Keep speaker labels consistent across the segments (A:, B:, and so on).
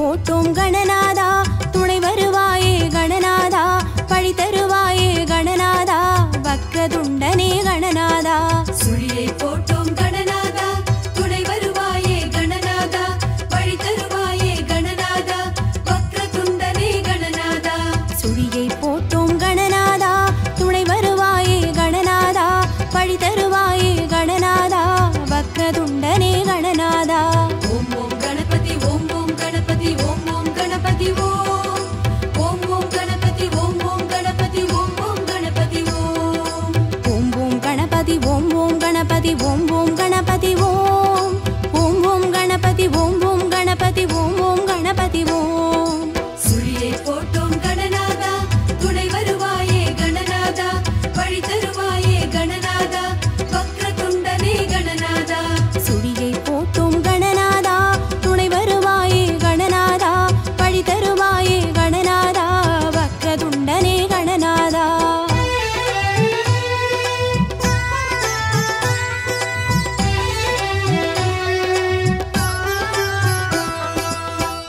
A: போட்டோம் கணநாதா துணை வருவாயே கணநாதா பழி தருவாயே கணநாதா வக்ரதுண்டனே கணநாதா
B: சுழியை போட்டோம் கணநாதா துணை வருவாயே கணநாதா பழி தருவாயே கணநாதா வக்ரதுண்டனே கணநாதா
A: சுழியை போட்டோம் கணநாதா துணை வருவாயே கணநாதா பழி தருவாயே கணநாதா வக்ரதுண்டனே கணநாதா
B: ஓம் ஓம் கணபதி ஓம் ஓம் கணபதி ஓம் ஓம் கணபதி ஓம் ஓம் ஓம் கணபதி ஓம் ஓம் கணபதி ஓம் ஓம் கணபதி ஓம்
A: ஓம் ஓம் கணபதி ஓம் ஓம் கணபதி ஓம் ஓம் கணபதி ஓம் ஓம் ஓம் கணபதி ஓம் ஓம் கணபதி ஓம் ஓம் கணபதி ஓம்
B: சுழியை போட்டோம் கணநாதா துணை வருவாயே கணநாதா பழி தருவாயே கணநாதா வக்ரதுண்டனே கணநாதா
A: சுழியை போட்டோம் கணநாதா துணை வருவாயே கணநாதா பழி தருவாயே கணநாதா வக்ரதுண்டனே கணநாதா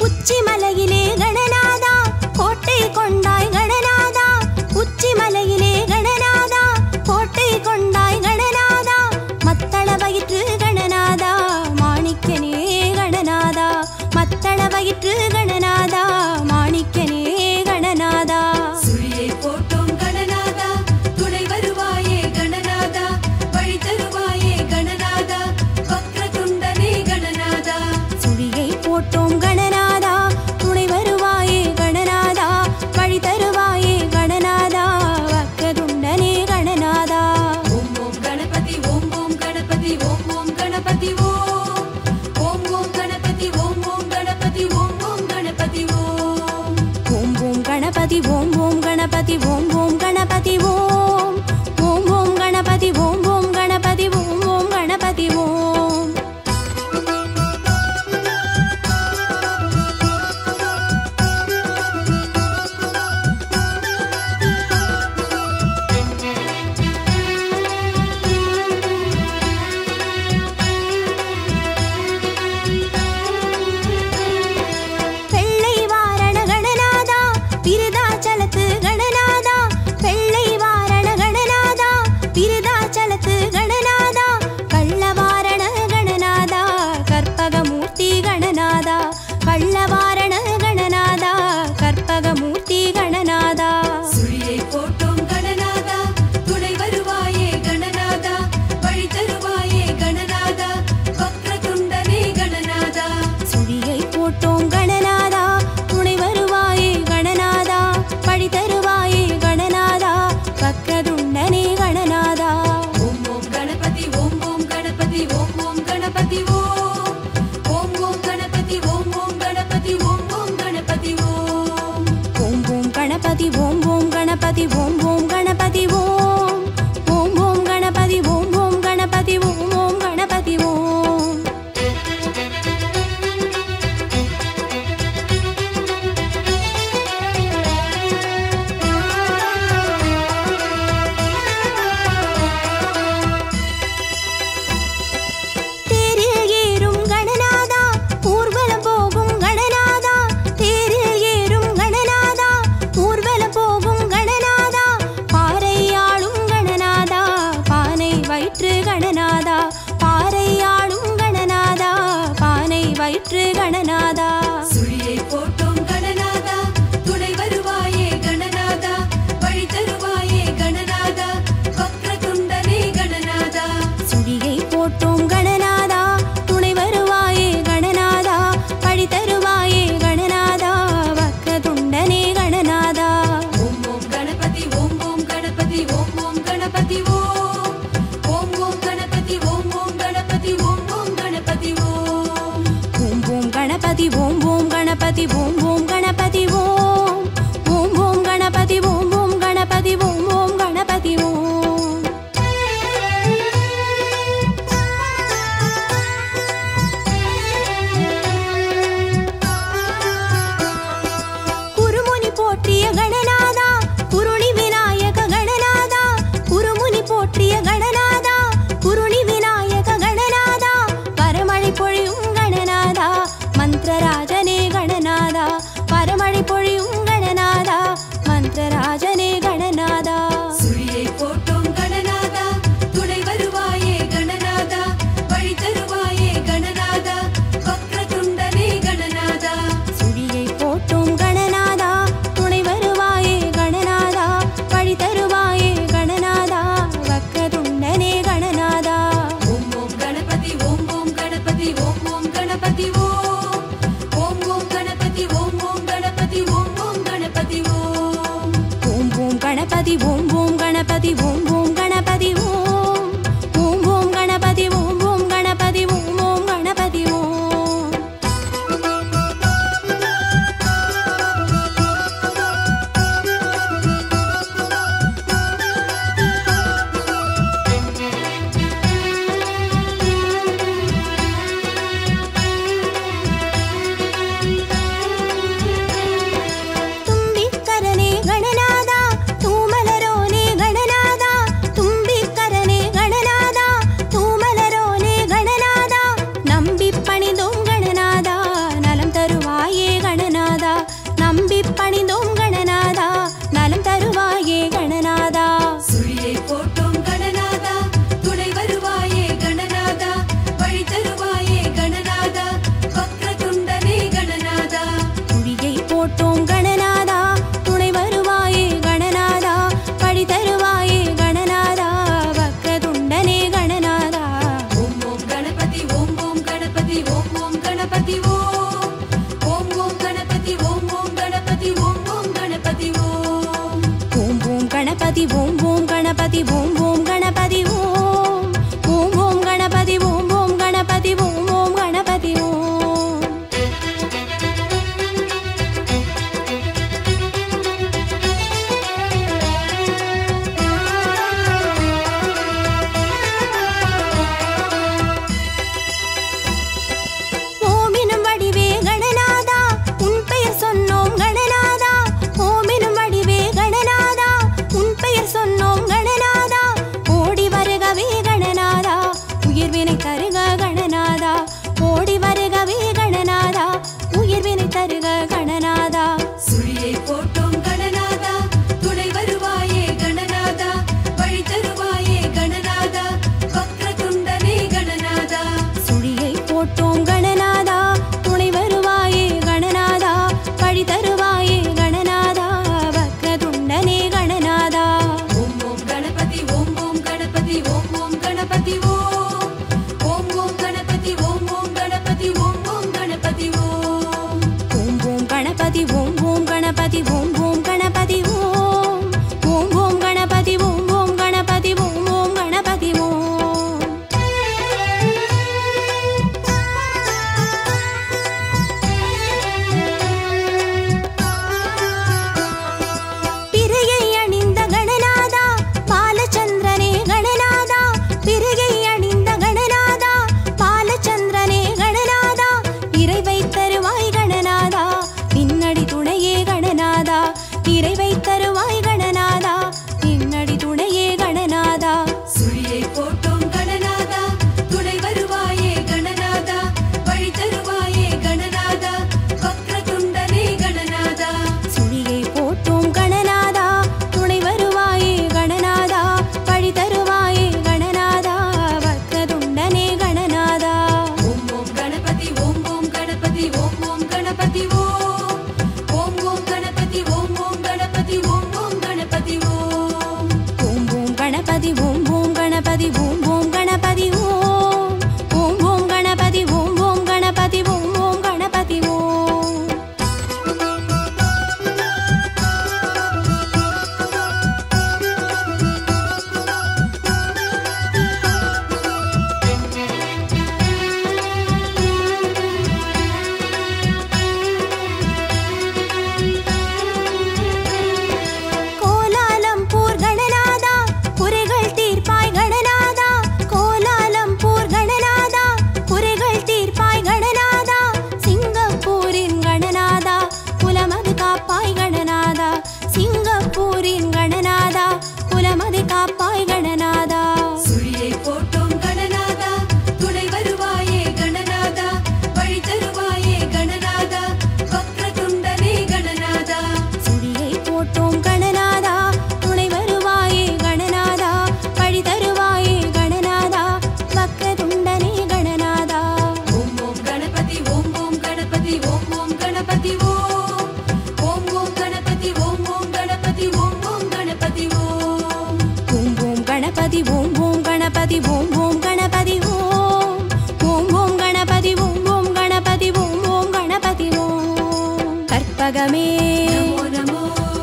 A: உச்சிமலையிலே கணநாதா கோட்டை கொண்டாய் கணநாதா உச்சிமலையிலே கணநாதா கோட்டை கொண்டாய் கணநாதா மத்தள வயிற்று கணநாதா மாணிக்கனே கணநாதா மத்தள வயிற்று கணநாதா மாணிக்கனே கணநாதா
B: சுழியை போட்டோம் கணநாதா துணை வருவாயே கணநாதா பழி தருவாயே கணநாதா வக்ரதுண்டனே கணநாதா
A: சுழியை போட்டோம் கணநாதா துணை வருவாயே கணநாதா பழி தருவாயே கணநாதா வக்ரதுண்டனே கணநாதா
B: ஓம் ஓம் கணபதி ஓம் ஓம் கணபதி ஓம் ஓம் கணபதி ஓம் ஓம் ஓம் கணபதி ஓம் ஓம் கணபதி ஓம் ஓம் கணபதி ஓம்
A: ஓம் ஓம் கணபதி ஓம் ஓம் கணபதி ஓம் ஓம் கணபதி ஓம் ஓம் ஓம் கணபதி ஓம் ஓம் கணபதி ஓம் ஓம் கணபதி ஓம் வெள்ளை வாரண கணநாதா விருதாச்சலத்து கணநாதா வெள்ளை வாரண கணநாதா விருதாச்சலத்து கணநாதா கள்ளவாரண கணநாதா கற்பகமூர்த்தி கணநாதா கள்ளவாரண கணநாதா கற்பகமூர்த்தி கணநாதா
B: சுழியை போட்டோம் கணநாதா துணை வருவாயே கணநாதா பழி தருவாயே கணநாதா வக்ரதுண்டனே கணநாதா
A: சுழியை போட்டோம் கணநாதா துணை வருவாயே கணநாதா பழி தருவாயே கணநாதா வக்ரதுண்டனே கணநாதா
B: ஓம் ஓம் கணபதி ஓம் ஓம் கணபதி ஓம் ஓம் கணபதி ஓம் ஓம் ஓம் கணபதி ஓம் ஓம் கணபதி ஓம் ஓம் கணபதி ஓம்
A: கணநாதா பரமழை பொழியும் கணநாதா மந்திரராஜனே கணநாதா
B: சுழியை போட்டோம் கணநாதா துணை வருவாயே கணநாதா வழி தருவாயே கணநாதா வக்ரதுண்டனே கணநாதா
A: சுழியை போட்டோம் கணநாதா துணை வருவாயே கணநாதா வழி தருவாயே கணநாதா வக்ரதுண்டனே கணநாதா
B: ஓம் ஓம் கணபதி ஓம் ஓம் கணபதி ஓம் ஓம் கணபதி ஓம் ஓம் ஓம் கணபதி ஓம் ஓம் கணபதி ஓம் ஓம் கணபதி ஓம்
A: ஓம் ஓம் கணபதி ஓம் ஓம் கணபதி ஓம் ஓம் கணபதி ஓம் ஓம் ஓம் கணபதி ஓம் ஓம் கணபதி ஓம் ஓம் கணபதி ஓம் தும்பிக்கரனே கணநாதா தூமலரோனே கணநாதா தும்பிக்கரனே கணநாதா தூமலரோனே கணநாதா நம்பி பணிந்தோம் கணநாதா நலம் தருவாயே கணநாதா நம்பி பணிந்தோம் கணநாதா நலம் தருவாயே கணநாதா
B: சுழியை போட்டோம் கணநாதா துணை வருவாயே கணநாதா வழி தருவாயே கணநாதா வக்ரதுண்டனே கணநாதா
A: குடியை போட்டோம் கணநாதா துணை வருவாயே கணநாதா படி தருவாயே கணநாதா வக்ரதுண்டனே கணநாதா
B: ஓம் ஓம் கணபதி ஓம் ஓம் கணபதி ஓம் ஓம் கணபதி ஓம் ஓம் ஓம் கணபதி ஓம் ஓம் கணபதி ஓம் ஓம் கணபதி ஓம்
A: ஓம் ஓம் கணபதி ஓம் ஓம் கணபதி ஓம் ஓம் கணபதி ஓம் ஓம் ஓம் கணபதி ஓம் ஓம் கணபதி ஓம் ஓம் கணபதி ஓம் ஓமினும் வடிவே கணநாதா உன் பெயர் சொன்னோம் கணநாதா ஓமினும் வடிவே கணநாதா உன் பெயர் சொன்னோம் கணநாதா கற்பகமே
B: நமோ நமோ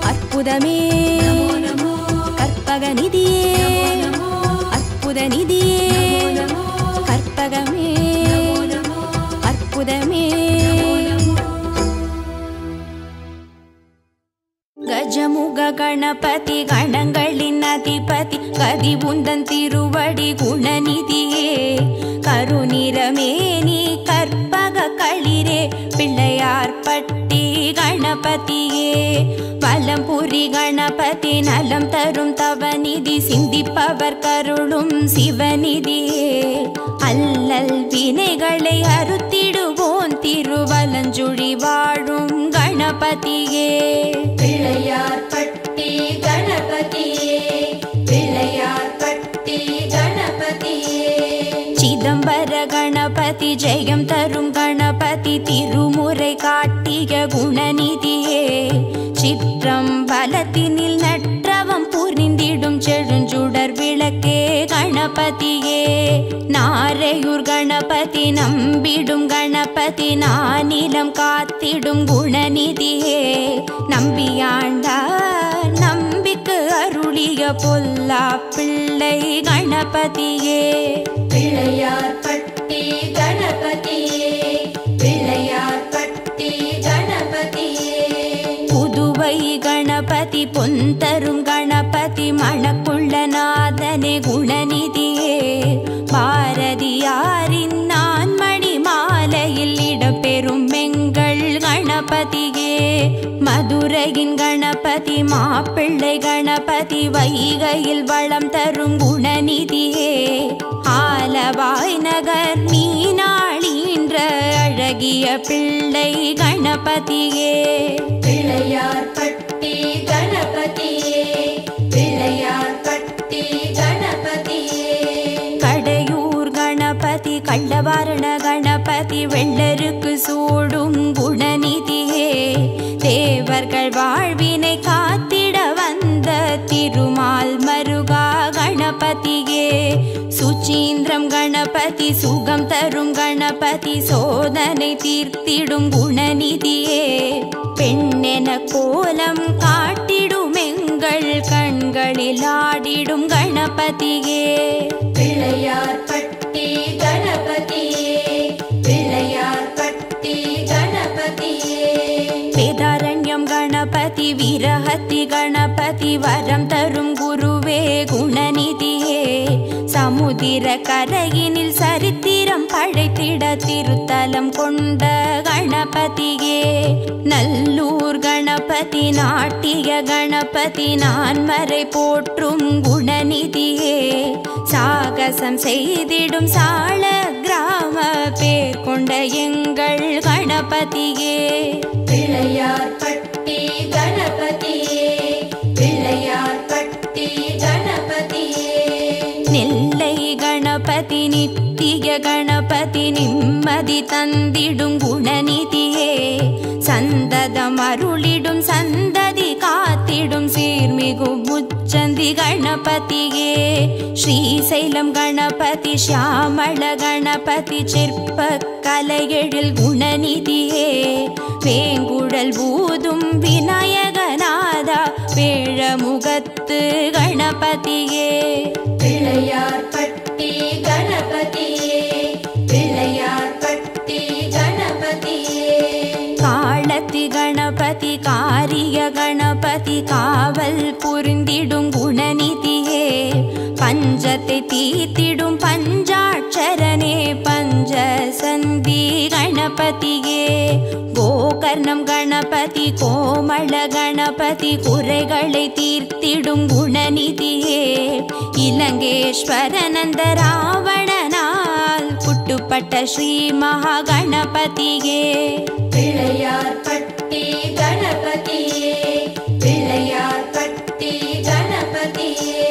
A: அற்புதமே
B: நமோ நமோ
A: கற்பக நிதியே
B: நமோ
A: அற்புத நிதியே
B: நமோ
A: கற்பகமே
B: நமோ
A: அற்புதமே கஜமுக கணபதி கணங்களின் அதிபதி கதி உந்தன் திருவடி குணநிதியே கருநிறமேனி கற்பக களிரே பிள்ளையார் பட்டி கணபதியே வலம்புரி கணபதி நலம் தரும் தவநிதி சிந்திப்பவர் கருளும் சிவநிதியே அல்லல் வினைகளை அறுத்திடுவோன் திருவலஞ்சுழி வாழும் கணபதியே
B: பிள்ளையார் பட்டி கணபதியே பிள்ளையார் பட்டி கணபதியே
A: சிதம்பர கணபதி ஜெயம் தரும் கணபதி திருமுறை காட்டிய குணநிதியே சிற்றம்பலத்தினில் நற்றவம் புரிந்திடும் செழுஞ்சுடர் விளக்கே கணபதியே நாரையூர் கணபதி நம்பிடும் கணபதி நானிலம் காத்திடும் குணநிதியே நம்பியாண்டார் நம்பிக்கு அருளிய பொல்லா பிள்ளை கணபதியே
B: பிள்ளையார் பட்டி கணபதியே பிள்ளையார் பட்டி கணபதியே
A: புதுவை கணபதி பொந்தரும் கணபதி மணக்குள்ளநாதனே குணநிதியே பாரதியாரின் நான்மணி மாலையில் இடம்பெறும் எங்கள் கணபதியே மதுரையின் கணபதி மாப்பிள்ளை கணபதி வைகையில் வளம் தரும் குணநிதியே ஆலவாய் நகர் மீனாளின்ற அழகிய பிள்ளை கணபதியே
B: பிள்ளையார் பட்டி கணபதியே பிள்ளையார் பட்டி கணபதியே
A: கடையூர் கணபதி கள்ளவாரண கணபதி வெள்ளருக்கு சூடும் குணநிதியே தேவர்கள் வாழ்வினை காத்திட வந்த திருமால் மருகா கணபதியே சுச்சீந்திரம் கணபதி சுகம் தரும் கணபதி சோதனை தீர்த்திடும் குணநிதியே பெண்ணென கோலம் காட்டிடும் எங்கள் கண்களில் ஆடிடும் கணபதியே
B: பிள்ளையார் பட்டி கணபதியே பிள்ளையார் பட்டி கணபதியே
A: வேதாரண்யம் கணபதி வீரஹத்தி கணபதி வரம் தரும் குருவே குணநிதியே சமுதிர கரையினில் சரித்திரம் படைத்திட திருத்தலம் கொண்ட கணபதியே நல்லூர் கணபதி நாட்டிய கணபதி நான்மறை போற்றும் குணநிதியே சாகசம் செய்திடும் சால கிராம பேர் கொண்ட எங்கள் கணபதியே
B: பிள்ளையார் பட்டி கணபதியே பிள்ளையார் பட்டி கணபதியே
A: நெல்லை கணபதி நித்திய கணபதி நிம்மதி தந்திடும் குணநிதியே சந்ததம் அருளிடும் சந்ததி காத்திடும் சீர்மிகு முச்சந்தி கணபதியே ஸ்ரீசைலம் கணபதி ஷியாமள கணபதி சிற்ப கலையெழில் குணநிதியே வேங்குழல் ஊதும் விநாயகநாதா வேழமுகத்து கணபதியே
B: பிள்ளையார் பட்டி கணபதியே பிள்ளையார் பட்டி கணபதியே
A: காளத்தி கணபதி காரிய கணபதி காவல் புரிந்திடும் குணநிதியே பஞ்சத்தை தீத்திடும் பஞ்சாட்சரனே பஞ்சசந்தி கணபதியே கோகர்ணம் கணபதி கோமள கணபதி குறைகளை தீர்த்திடும் குணநிதியே இலங்கேஸ்வரனந்த ராவணனால் புட்டுப்பட்ட ஸ்ரீ மகா கணபதியே
B: பிள்ளையார் பட்டி கணபதியே பிள்ளையார் பட்டி கணபதியே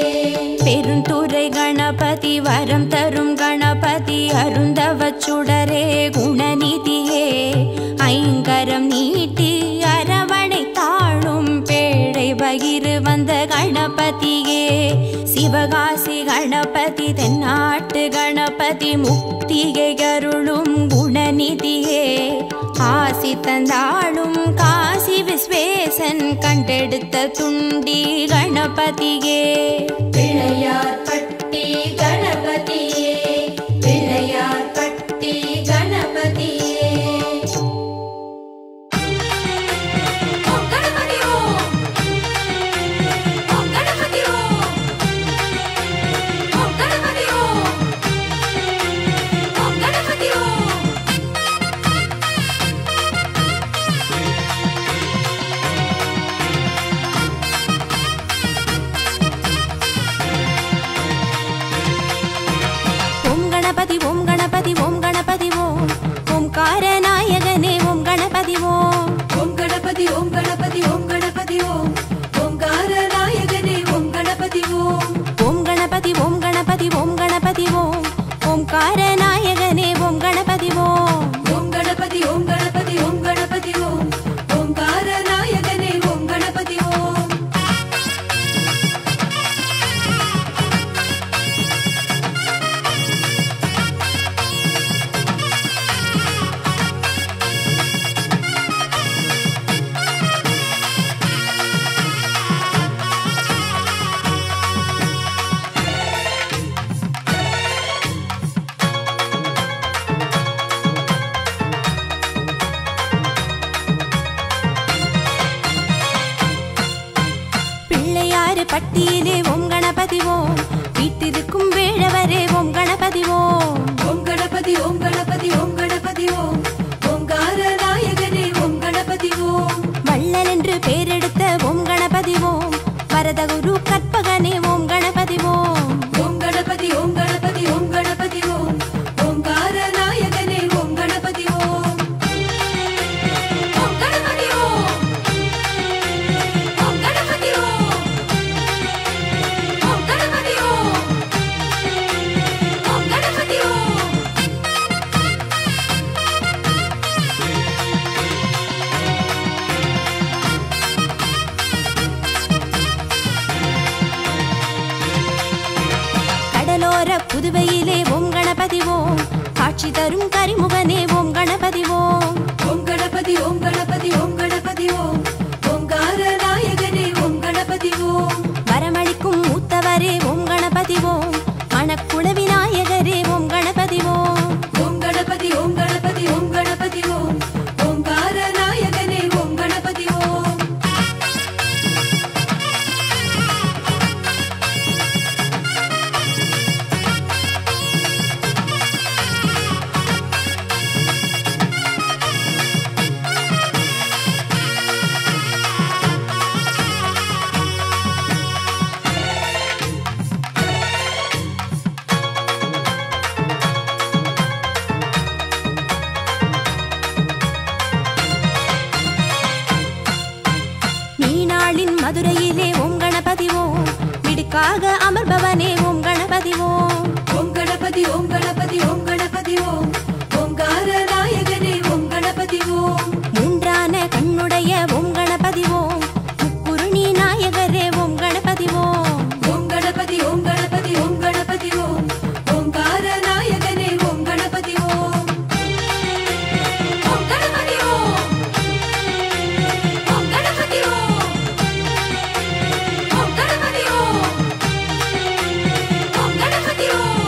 A: பெருந்துறை கணபதி வரம் தரும் கணபதி அருந்தவச்சுடரே குணநிதியே ஐங்கரம் நீட்டி அரவணை தாழும் பேழை பகிர் வந்த கணபதியே சிவகாசி கணபதி தென்னாட்டு கணபதி முக்தியை அருளும் குணநிதியே ஆசி தந்தாளும் காசி கணேசன் கண்டெடுத்த துண்டி கணபதியே
B: பிள்ளையார் பட்டி கணபதியே பிள்ளையார் பட்டி கணபதியே ஓம் கணபதி ஓம் ஓம் கணபதி ஓம் ஓம் கணபதி ஓம் ஓம் கணபதி ஓம்
A: ஓம் கணபதி ஓம் கணபதி ஓம் ஓம்கார நாயகனே ஓம் கணபதி ஓம்
B: ஓம் கணபதி ஓம் கணபதி ஓம் கணபதி ஓம் ஓம்கார நாயகனே ஓம் கணபதி ஓம்
A: ஓம் கணபதி ஓம் கணபதி ஓம் கணபதி ஓம் ஓம்கார நாயகனே ஓம் கணபதி ஓம்
B: ஓம் கணபதி ஓம் கணபதி ஓம் கணபதி ஓம் ஓம்கார நாயகனே ஓம் கணபதி ஓம்
A: பிள்ளையாறு பட்டியிலே ஓம் கணபதி ஓம் வீட்டிருக்கும் வேழவரே ஓம் கணபதி ஓம்
B: ஓம் கணபதி ஓம் கணபதி ஓம் கணபதி ஓம் ஓம்கார நாயகனே ஓம் கணபதி ஓம்
A: வள்ளல் என்று பேரெடுத்த ஓம் கணபதி ஓம் வரதகுரு கற்பகனே ஓம் கணபதி ஓம்
B: ஓம் கணபதி ஓம் கணபதி ஓம் கணபதி ஓம் ஓம்கார நாயகனே ஓம் கணபதி ஓம் ஓம் கணபதி ஓம் ஓம் கணபதி ஓம் ஓம் கணபதி ஓம் ஓம் கணபதி ஓம்
A: கடலோர புதுவையிலே ஓம் கணபதி ஓம் காட்சி தரும் கரிமுகனே ஓம் கணபதி ஓம்
B: ஓம் கணபதி ஓம் கணபதி ஓம் கணபதி ஓம் ஓம்கார நாயகனே ஓம் கணபதி ஓம்
A: வரமளிக்கும் மூத்தவரே ஓம் கணபதி ஓம் மணக்குள விநாயகரே ஓம் கணபதி ஓம்
B: ஓம் கணபதி ஓம் கணபதி ஓம் கணபதி ஓம் ஓம்கார நாயகனே ஓம் கணபதி ஓம்
A: மீனாளின் மதுரையிலே ஓம் கணபதி ஓம் மிடுக்காக அமர்பவனே ஓம் கணபதி ஓம்
B: ஓம் கணபதி ஓம் கணபதி ஓம் கணபதி ஓம் ஓம்கார நாயகனே ஓம் கணபதி ஓம்
A: மூன்றான கண்ணுடைய ஓம் கணபதி ஓம் முக்குருணி நாயகரே ஓம் கணபதி ஓம்
B: ஓம் கணபதி ஓம் கணபதி ஓம் கணபதி ஓம் ஓம்கார நாயகனே ஓம் கணபதி ஓம் ஓம் கணபதி ஓம் ஓம் கணபதி ஓம் ஓம் கணபதி ஓம் ஓம் கணபதி ஓம்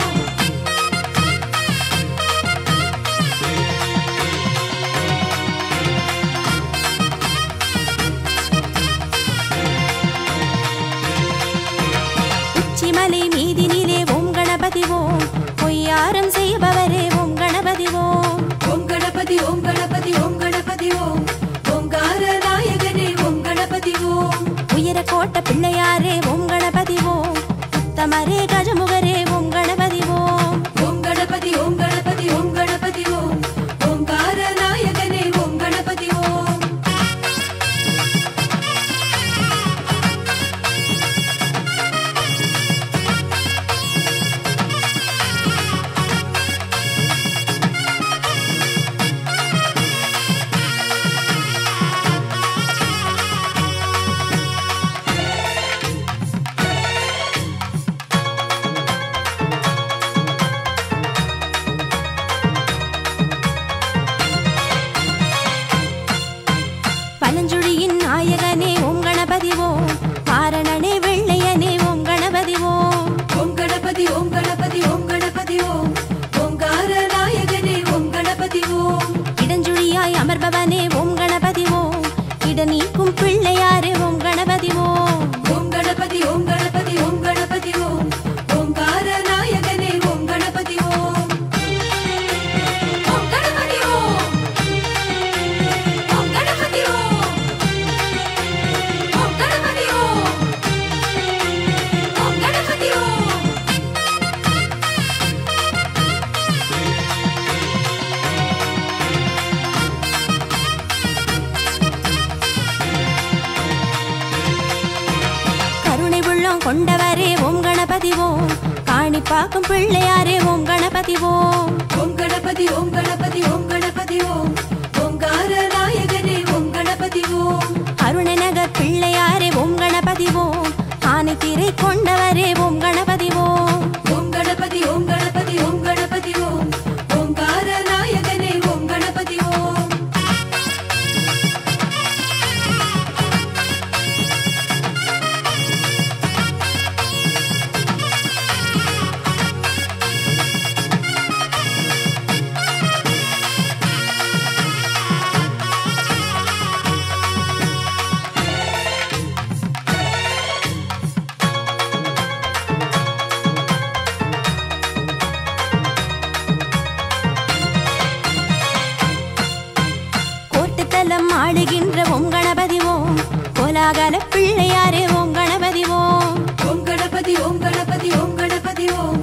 A: உச்சிமலை மீதினிலே ஓம் கணபதி ஓம் பொய்யாரம் செய்பவரே ஓம் கணபதி ஓம்
B: ஓம் கணபதி ஓம் கணபதி ஓம் கணபதி ஓம் ஓம்கார நாயகனே ஓம் கணபதி ஓம்
A: உயர கோட்ட பிள்ளையாரே ஓம் கணபதி ஓம் உத்தமரே கஜமுகரே ஓம் கணபதி ஓம்
B: ஓம் கணபதி ஓம் கணபதி ஓம் கணபதி ஓம் ஓம்கார நாயகனே ஓம் கணபதி ஓம்
A: நாயகனே ஓம் கணபதி ஓம் காரணனே வெள்ளையனே ஓம் கணபதி ஓம்
B: ஓம் கணபதி ஓம் கணபதி ஓம் கணபதி ஓம் ஓங்கார நாயகனே ஓம் கணபதி ஓம்
A: இடஞ்சுழியாய் அமர்பவனே ஓம் கணபதி ஓம் இட நீக்கும் பிள்ளையாரே ஓம் கணபதி ஓம்
B: ஓம் கணபதி ஓம் கணபதி ஓம் கணபதி ஓம் ஓங்கார நாயகனே ஓம் கணபதி ஓம் ஓம் கணபதி ஓம் ஓம் கணபதி ஓம் ஓம் கணபதி ஓம் ஓம் கணபதி ஓம்
A: கருணை உள்ளம் கொண்டவரே ஓம் கணபதி ஓம் காணிப்பாக்கும் பிள்ளையாரே ஓம் கணபதி ஓம்
B: ஓம் கணபதி ஓம் கணபதி ஓம் கணபதி ஓம் ஓங்கார நாயகனே ஓம் கணபதி ஓம்
A: அருணநகர் பிள்ளையாரே ஓம் கணபதி ஓம் ஆனை திரை கொண்டவரே ஓம் கணபதி ஓம்
B: ஓம் கணபதி ஓம் கணபதி ஓம் கணபதி ஓம் ஓங்கார நாயகனே ஓம் கணபதி ஓம்
A: கோட்டுத்தலம் ஆடுகின்ற ஓம் கணபதி ஓம் கோலாகல பிள்ளையாரே ஓம் கணபதி ஓம்
B: ஓம் கணபதி ஓம் கணபதி ஓம் கணபதி ஓம்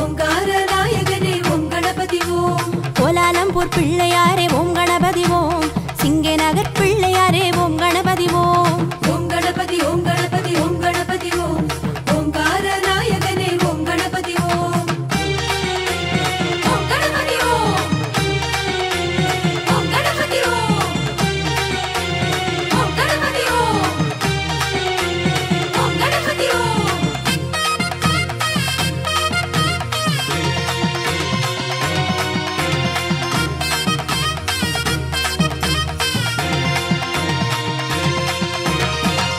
B: ஓங்கார நாயகனே ஓம் கணபதி ஓம்
A: கோலாலம்பூர் பிள்ளையாரே ஓம் கணபதி ஓம் சிங்கே நகர் பிள்ளையாரே ஓம் கணபதி ஓம்
B: ஓம் கணபதி ஓம் கணபதி ஓம் கணபதி ஓம் ஓங்கார நாயகனே ஓம் கணபதி ஓம் ஓம் கணபதி ஓம் ஓம் கணபதி ஓம் ஓம் கணபதி ஓம் ஓம் கணபதி ஓம்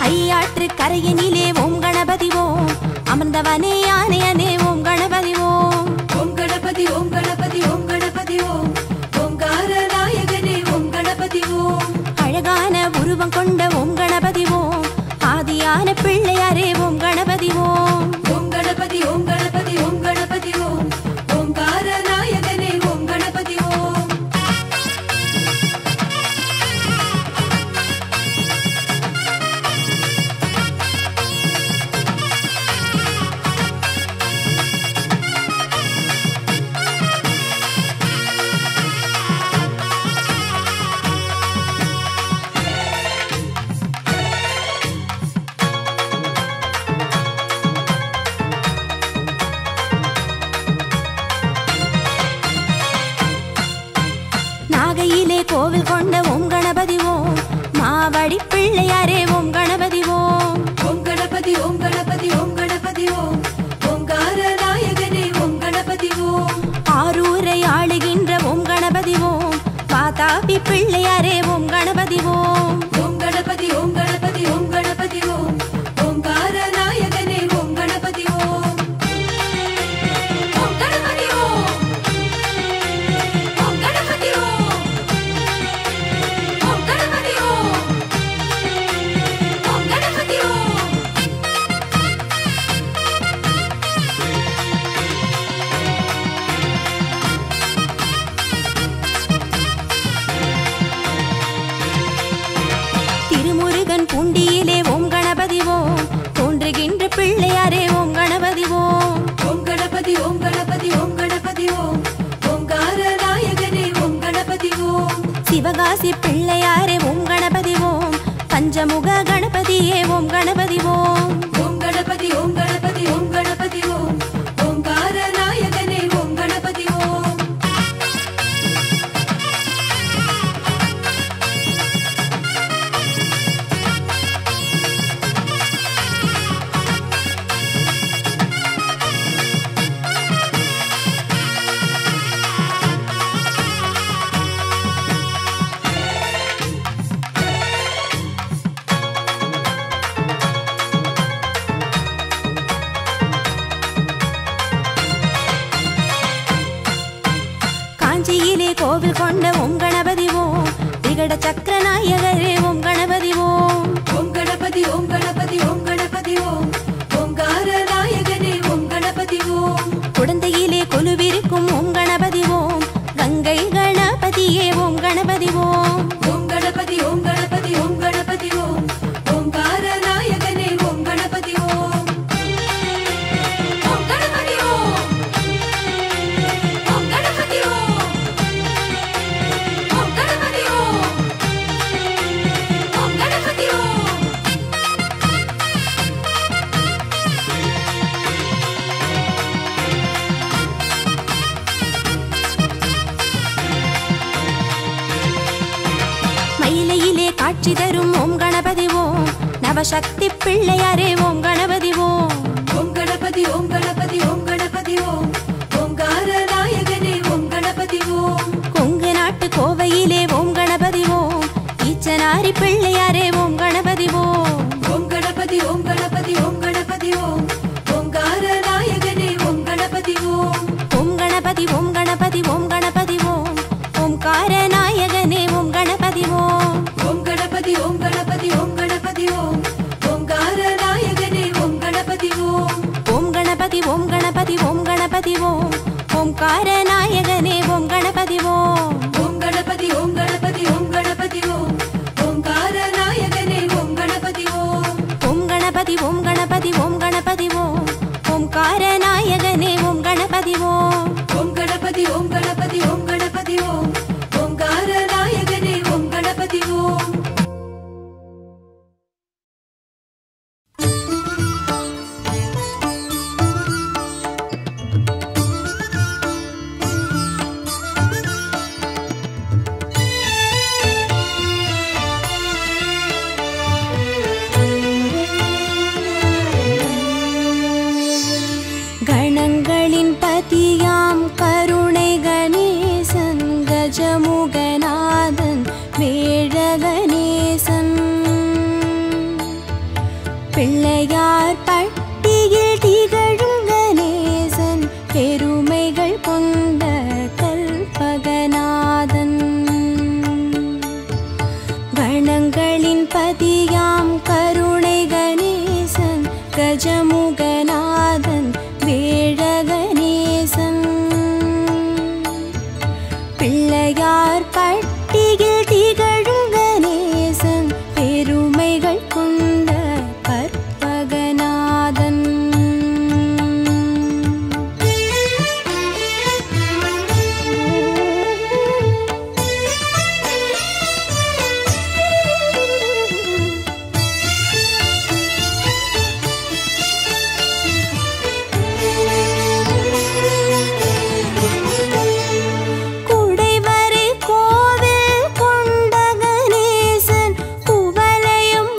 A: ஐயாற்று கரையினிலே ஓம் கணபதி ஓம் அமர்ந்தவனே யானையனே ஓம் கணபதி ஓம்
B: ஓம் கணபதி ஓம் கணபதி ஓம் கணபதி ஓம் ஓங்கார நாயகனே ஓம் கணபதி ஓம்
A: அழகான உருவம் கொண்ட ஓம் கணபதி ஓம் ஆதியான பிள்ளையாரே ஓம் கணபதி ஓம்
B: ஓம் கணபதி ஓம் கணபதி ஓம் கணபதி ஓம் ஓங்கார நாயகனே ஓம் கணபதி ஓம்
A: நாகையிலே கோவில் கொண்ட ஓம் கணபதி ஓம் மாவடி பிள்ளையாரே ஓம் கணபதி ஓம்
B: ஓம் கணபதி ஓம் கணபதி ஓம் கணபதி ஓம் ஓங்கார நாயகனே ஓம் கணபதி ஓம்
A: ஆரூரை ஆளுகின்ற ஓம் கணபதி ஓம் பாதாபி பிள்ளையாரே ஓம் கணபதி ஓம்
B: ஓம் கணபதி ஓம் கணபதி ஓம் கணபதி ஓம் ஓங்கார நாயகனே ஓம் கணபதி ஓம் ஓம் கணபதி ஓம் ஓம் கணபதி ஓம் ஓம் கணபதி ஓம் ஓம் கணபதி ஓம்
A: திருமுருகன் பூண்டியிலே ஓம் கணபதி ஓம் தோன்றுகின்ற பிள்ளையாரே ஓம் கணபதி ஓம்
B: ஓம் கணபதி ஓம் கணபதி ஓம் கணபதி ஓம் ஓங்கார நாயகனே ஓம் கணபதி ஓம்
A: சிவகாசி பிள்ளையாரே ஓம் கணபதி ஓம் பஞ்சமுக கணபதியே ஓம் கணபதி ஓம்
B: ஓம் கணபதி ஓம் கணபதி ஓம் கணபதி ஓம் ஓங்கார நாயகனே ஓம் கணபதி ஓம்
A: கொண்ட ஓம் கணபதி ஓம் விகட சக்கர நாயகரே ஓம் கணபதி ஓம்
B: ஓம் கணபதி ஓம் கணபதி ஓம் கணபதி ஓம் ஓங்கார நாயகனே ஓம் கணபதி ஓம்
A: குடந்தையிலே கொலுவிருக்கும் ஓம் கணபதி ஓம் கங்கை கணபதியே ஓம் கணபதி ஓம்
B: ஓம் கணபதி ஓம் கணபதி ஓம் கணபதி ஓம் ஓங்கார நாயகனே ஓம் கணபதி ஓம் ஓம் கணபதி ஓம் ஓம் கணபதி ஓம் ஓம் கணபதி ஓம் ஓம் கணபதி ஓம்
A: மயிலையிலே காட்சி தரும் ஓம் கணபதி ஓம் நவசக்தி பிள்ளையாரே ஓம் கணபதி ஓம்
B: ஓம் கணபதி ஓம் கணபதி ஓம் கணபதி ஓம் ஓங்கார நாயகனே ஓம் கணபதி ஓம்
A: கொங்கு நாட்டு கோவையிலே ஓம் கணபதி ஓம் ஈச்சனாரி பிள்ளையாரே ஓம் கணபதி ஓம்
B: ஓம் கணபதி ஓம் கணபதி ஓம் கணபதி ஓம் ஓங்கார நாயகனே ஓம் கணபதி ஓம்
A: ஓம் கணபதி ஓம் கணபதி ஓம் கணபதி ஓம் ஓம்கார நாயகனே ஓம் கணபதி ஓம்
B: ஓம் கணபதி ஓம் கணபதி ஓம் கணபதி ஓம் ஓங்கார நாயகனே ஓம் கணபதி ஓம்
A: ஓம் கணபதி ஓம் கணபதி ஓம் கணபதி ஓம் ஓம்கார நாயகனே ஓம் கணபதி ஓம்
B: ஓம் கணபதி ஓம் கணபதி ஓம் கணபதி ஓம் ஓங்கார நாயகனே ஓம் கணபதி ஓம்
A: ஓம் கணபதி ஓம் கணபதி ஓம் கணபதி ஓம் ஓம்கார நாயகனே ஓம் கணபதி ஓம்
B: ஓம் கணபதி ஓம் கணபதி ஓம் கணபதி ஓம் ஓங்கார நாயகனே ஓம் கணபதி ஓம்
A: கணங்களின் பதியாம் கருணை கணேசன் கஜமுகநாதன் வேழ கணேசன் பிள்ளையார் பட்டியில் திகழும் கணேசன் பெருமைகள் கொண்ட கல்பகநாதன் கணங்களின் பதியாம் கருணை கணேசன் கஜமுகநாதன் வேழ கணேசன் பிள்ளையார் பட்டியில் திகழும் கணேசன் பெருமைகள் கொண்ட கற்பகநாதன் குடைவரை கோவில் கொண்ட கணேசன் குவளையும்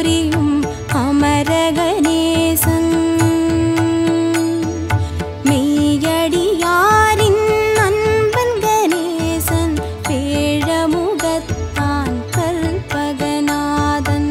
A: புரியும் அமரகணேசன். மெய்யடியாரின் அன்பன் கணேசன் பேழமுகத்தான் கல்பகநாதன்.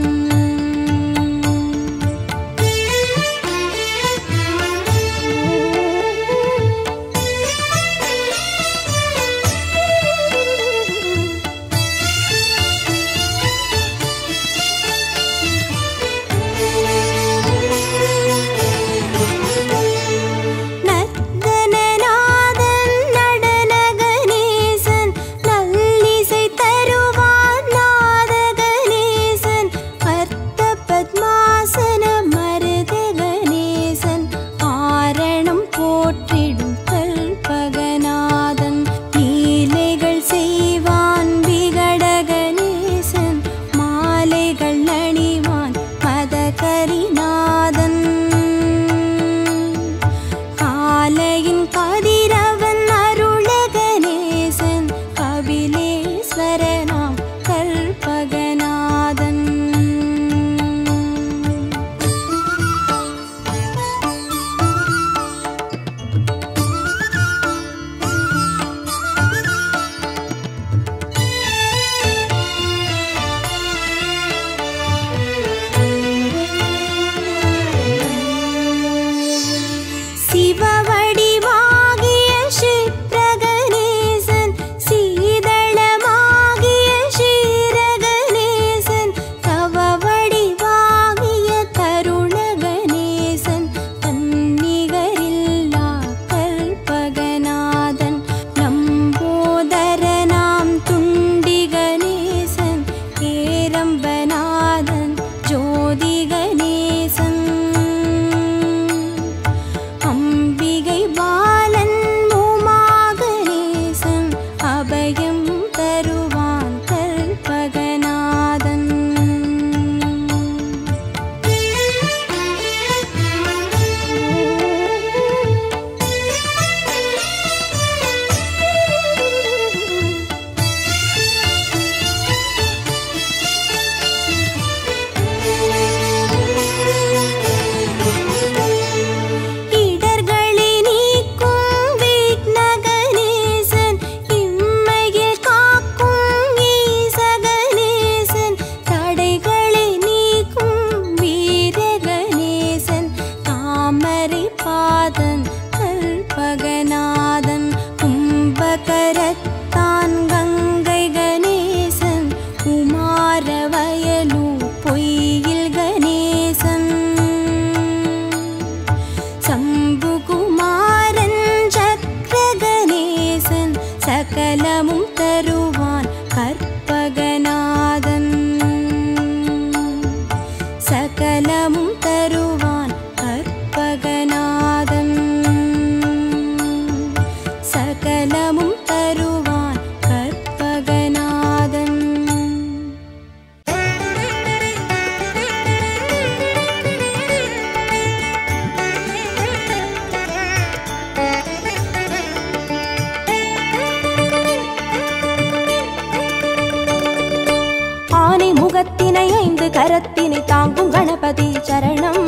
C: கரத்தினை தாங்கும் கணபதி சரணம்.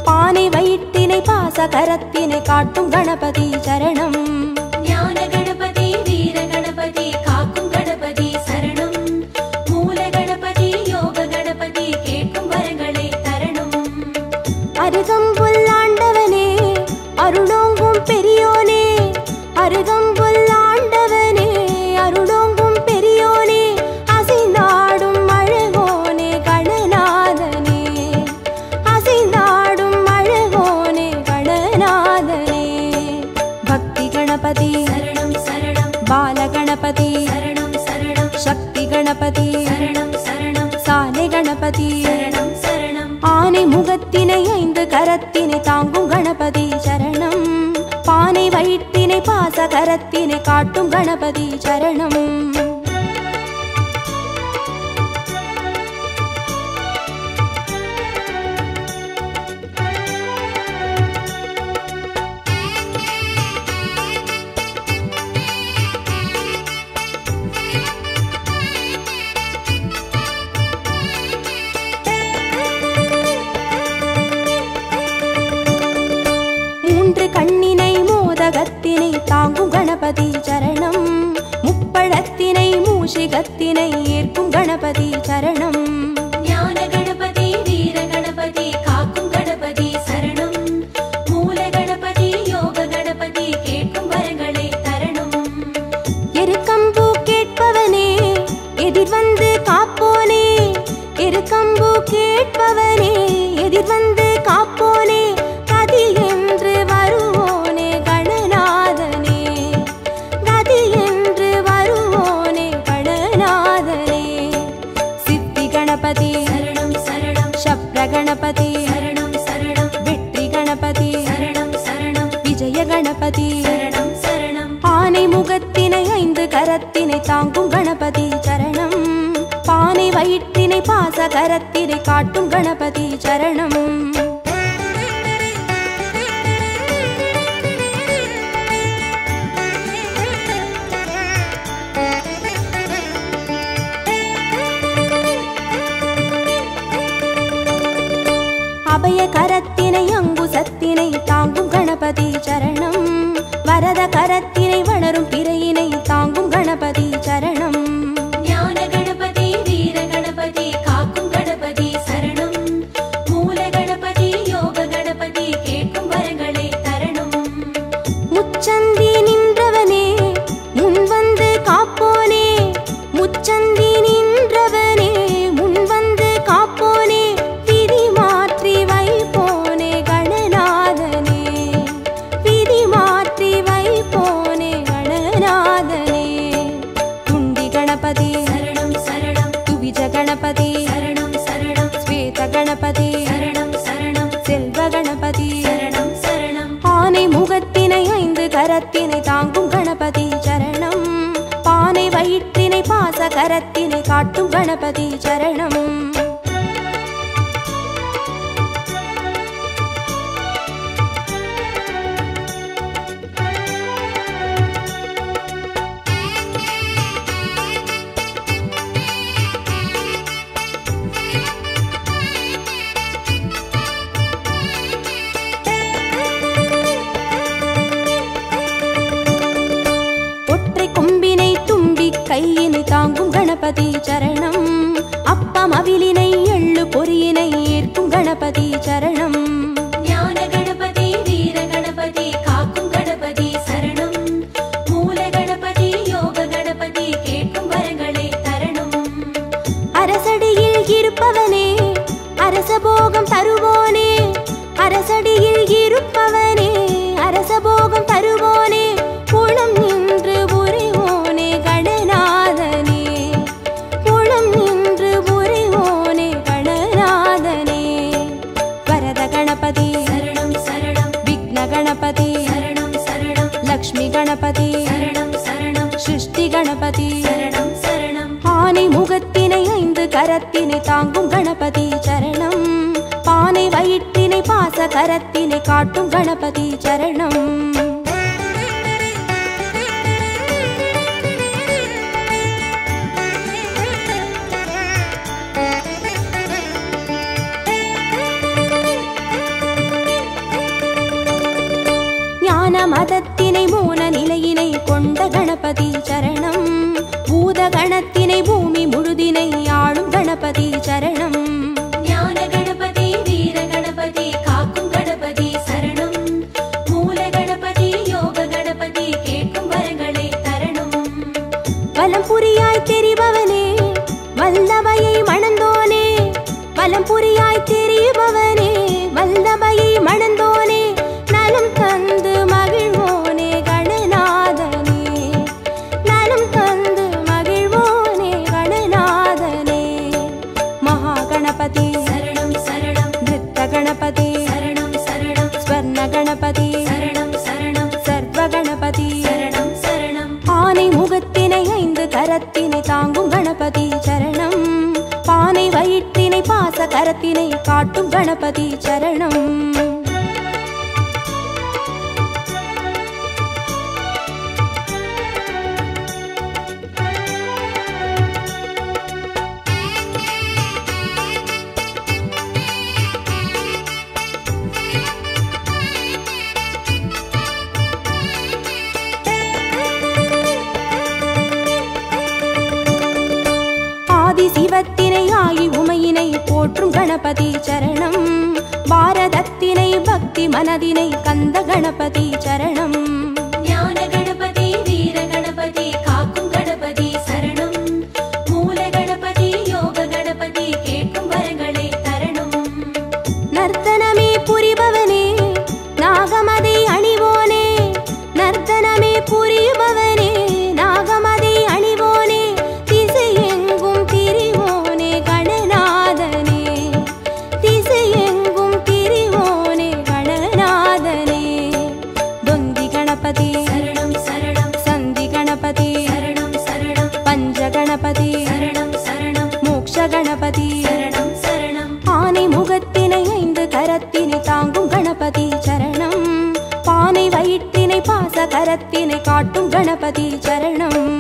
C: பானை வயிற்றினை பாச கரத்தினை காட்டும் கணபதி சரணம்.
B: ஞான கணபதி வீர கணபதி காக்கும் கணபதி சரணம். மூல கணபதி யோக கணபதி கேட்கும் வரங்களை தரணும்.
C: அருகம்புல்லாண்டவனே அருளோங்கும் பெரியோனே, அருகம்புல்லாண்டவனே அருளோங்கும் பெரியோனே, அசைந்தாடும் அழகோனே கணநாதனே, அசைந்தாடும் அழகோனே கணநாதனே. பக்தி கணபதி
B: சரணம் சரணம்,
C: பால கணபதி
B: சரணம் சரணம்,
C: சக்தி கணபதி
B: சரணம் சரணம்,
C: சாலை கணபதி
B: சரணம் சரணம்.
C: ஆனை முகத்தினை 5 கரத்தினை தாங்கும் கணபதி சரணம். பானை வயிற்றினை பாச கரத்தினை காட்டும் கணபதி சரணம். கணபதி சரணம். முப்பழத்தினை மூஷிகத்தினை ஏற்கும் கணபதி சரணம்.
B: ஞான கணபதி வீர கணபதி காக்கும் கணபதி சரணம். மூல கணபதி யோக கணபதி கேட்கும் வரங்களை தரணும்.
C: எருக்கம்பூ கேட்பவனே எதிர் வந்து காப்போனே. எருக்கம்பூ கேட்பவனே எதிர் வந்து காப்போனே. கதி என்று வருவோனே கணநாதனே. கதி என்று வருவோனே கணநாதனே. சித்தி கணபதி
B: சரணம் சரணம்.
C: சப்ர கணபதி
B: சரணம் சரணம்.
C: வெற்றி கணபதி
B: சரணம் சரணம்.
C: விஜய கணபதி
B: சரணம் சரணம்.
C: ஆனை முகத்தினை 5 கரத்தினை தாங்கும் கணபதி சரணம். பானை வயிற்றினை பாச கரத்தினை காட்டும் கணபதி சரணம். அபய கரத்தினை அங்குசத்தினை தாங்கும் கணபதி சரணம். வரத கரத்தினை வளரும் பிறையினை தாங்கும் கணபதி சரணம்.
B: ஞான கணபதி வீர கணபதி காக்கும் கணபதி சரணம். மூல கணபதி யோக கணபதி கேட்கும் வரங்களை தரணும்.
C: முச்சந்தி நின்றவனே முன் வந்து காப்போனே. முச்சந்தி நின்றவனே முன் வந்து காப்போனே. விதி மாற்றி வைப்போனே கணநாதனே. விதி மாற்றி வைப்போனே கணநாதனே. துண்டி கணபதி
B: சரணம் சரணம்.
C: துவிஜ கணபதி
B: சரணம் சரணம்.
C: ஸ்வேத கணபதி
B: சரணம் சரணம்.
C: செல்வ கணபதி
B: சரணம் சரணம்.
C: ஆனை முகத்தினை 5 கரத்தினை தாங்கும் கணபதி சரணம். பானை வயிற்றினை பாச கரத்தினை காட்டும் கணபதி சரணம். ஒற்றை கொம்பினை தும்பி கையினை தாங்கும் கணபதி சரணம். அப்பம் அவிலினை எள்ளு பொறியினை ஏற்கும் கணபதி சரணம்.
B: ஞான கணபதி வீர கணபதி காக்கும் கணபதி சரணம். மூல கணபதி யோக கணபதி கேட்கும் வரங்களை தரணும்.
C: அரசடியில் இருப்பவனே அரசபோகம் தருவோனே. அரசடியில் இருப்பவனே அரசபோகம் தருவோனே. புலம் நின்று புரிவோனே கணநாதனே. புலம் நின்று புரிவோனே கணநாதனே. வரத கணபதி
B: சரணம் சரணம்.
C: விக்ன கணபதி
B: சரணம் சரணம்.
C: லக்ஷ்மி கணபதி
B: சரணம் சரணம்.
C: சிருஷ்டி கணபதி
B: சரணம் சரணம்.
C: ஆனை முகத்தினை 5 கரத்தினை தாங்கும் கணபதி சரணம். பானை வயிற்றினை பாச கரத்தினை காட்டும் கணபதி சரணம். ஞான மதத்தினை மூல நிலையினை கொண்ட கணபதி சரணம். பூத கணத்தினை பூமி முழுதினை ஆளும் கணபதி சரணம்.
B: ஞான கணபதி வீர கணபதி காக்கும் கணபதி சரணம். மூல கணபதி யோக கணபதி கேட்கும் வரங்களை தரணும்.
C: வலம் புரியாய் தெரிபவனே வல்லபையை மணந்தோனே. வலம் புரியாய் தெரிபவனே வல்லபையை மணந்தோனே. நலம் தந்து மகிழ்வோனே கணநாதனே. நலம் தந்து மகிழ்வோனே கணநாதனே. மகா கணபதி
B: சரணம் சரணம்.
C: நிருத்த கணபதி
B: சரணம் சரணம்.
C: ஸ்வர்ண கணபதி
B: சரணம் சரணம்.
C: சர்வ கணபதி
B: சரணம் சரணம்.
C: ஆனை முகத்தினை 5 கரத்தினை தாங்கும் கணபதி சரணம். பானை வயிற்றினை பாச கரத்தினை காட்டும் கணபதி சரணம். கணபதி சரணம் பாரதத்தினை பக்தி மனதினை கந்த கணபதி சரணம்
B: ஞான கணபதி வீர கணபதி காக்கும் கணபதி சரணம் மூல கணபதி யோக கணபதி கேட்கும் வரங்களை தரணும்
C: நர்த்தனமே புரிபவனே நாகமதை அணிவோனே நர்த்தனமே புரிபவனே நாகமதை அணிவோனே திசையெங்கும் திரிவோனே கணநாதனே திசையெங்கும் திரிவோனே கணநாதனே தொந்தி கணபதி
B: சரணம் சரணம்
C: சந்தி கணபதி
B: சரணம் சரணம்
C: பஞ்ச கணபதி
B: சரணம் சரணம்
C: மோக்ஷ கணபதி
B: சரணம் சரணம்
C: ஆனை முகத்தினை 5 கரத்தினை தாங்கும் கணபதி சரணம் பானை வயிற்றினை பாச கரத்தினை காட்டும் கணபதி சரணம்